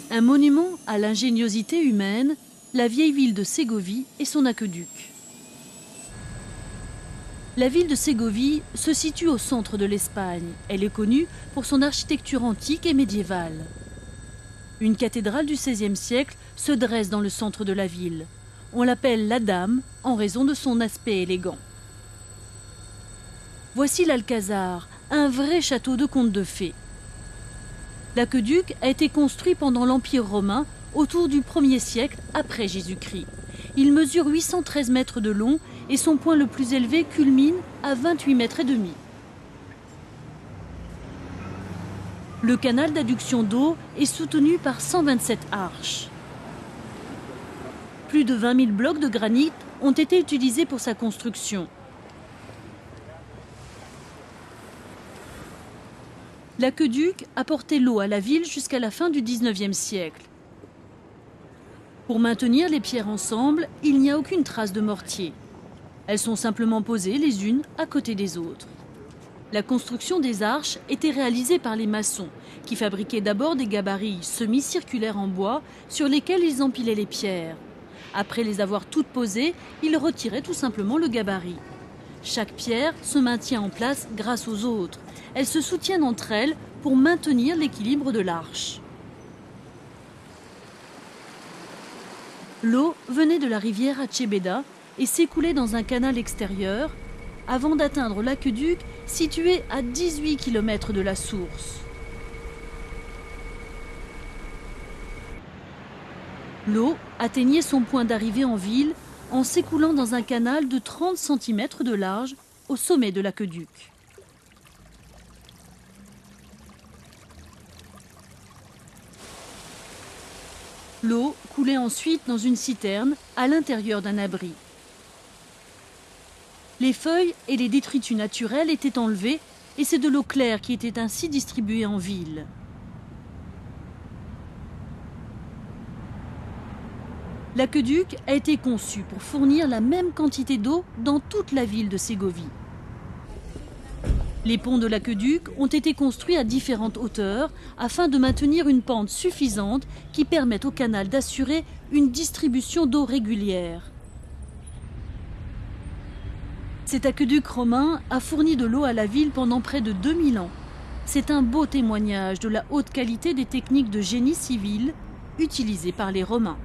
Un monument à l'ingéniosité humaine, la vieille ville de Ségovie et son aqueduc. La ville de Ségovie se situe au centre de l'Espagne. Elle est connue pour son architecture antique et médiévale. Une cathédrale du XVIe siècle se dresse dans le centre de la ville. On l'appelle la Dame en raison de son aspect élégant. Voici l'Alcazar, un vrai château de conte de fées. L'aqueduc a été construit pendant l'Empire romain autour du 1er siècle après Jésus-Christ. Il mesure 813 mètres de long et son point le plus élevé culmine à 28 mètres et demi. Le canal d'adduction d'eau est soutenu par 127 arches. Plus de 20 000 blocs de granit ont été utilisés pour sa construction. L'aqueduc apportait l'eau à la ville jusqu'à la fin du XIXe siècle. Pour maintenir les pierres ensemble, il n'y a aucune trace de mortier. Elles sont simplement posées les unes à côté des autres. La construction des arches était réalisée par les maçons, qui fabriquaient d'abord des gabarits semi-circulaires en bois sur lesquels ils empilaient les pierres. Après les avoir toutes posées, ils retiraient tout simplement le gabarit. Chaque pierre se maintient en place grâce aux autres. Elles se soutiennent entre elles pour maintenir l'équilibre de l'arche. L'eau venait de la rivière Atxebeda et s'écoulait dans un canal extérieur avant d'atteindre l'aqueduc situé à 18 km de la source. L'eau atteignait son point d'arrivée en ville en s'écoulant dans un canal de 30 cm de large au sommet de l'aqueduc. L'eau coulait ensuite dans une citerne à l'intérieur d'un abri. Les feuilles et les détritus naturels étaient enlevés et c'est de l'eau claire qui était ainsi distribuée en ville. L'aqueduc a été conçu pour fournir la même quantité d'eau dans toute la ville de Ségovie. Les ponts de l'aqueduc ont été construits à différentes hauteurs afin de maintenir une pente suffisante qui permette au canal d'assurer une distribution d'eau régulière. Cet aqueduc romain a fourni de l'eau à la ville pendant près de 2000 ans. C'est un beau témoignage de la haute qualité des techniques de génie civil utilisées par les Romains.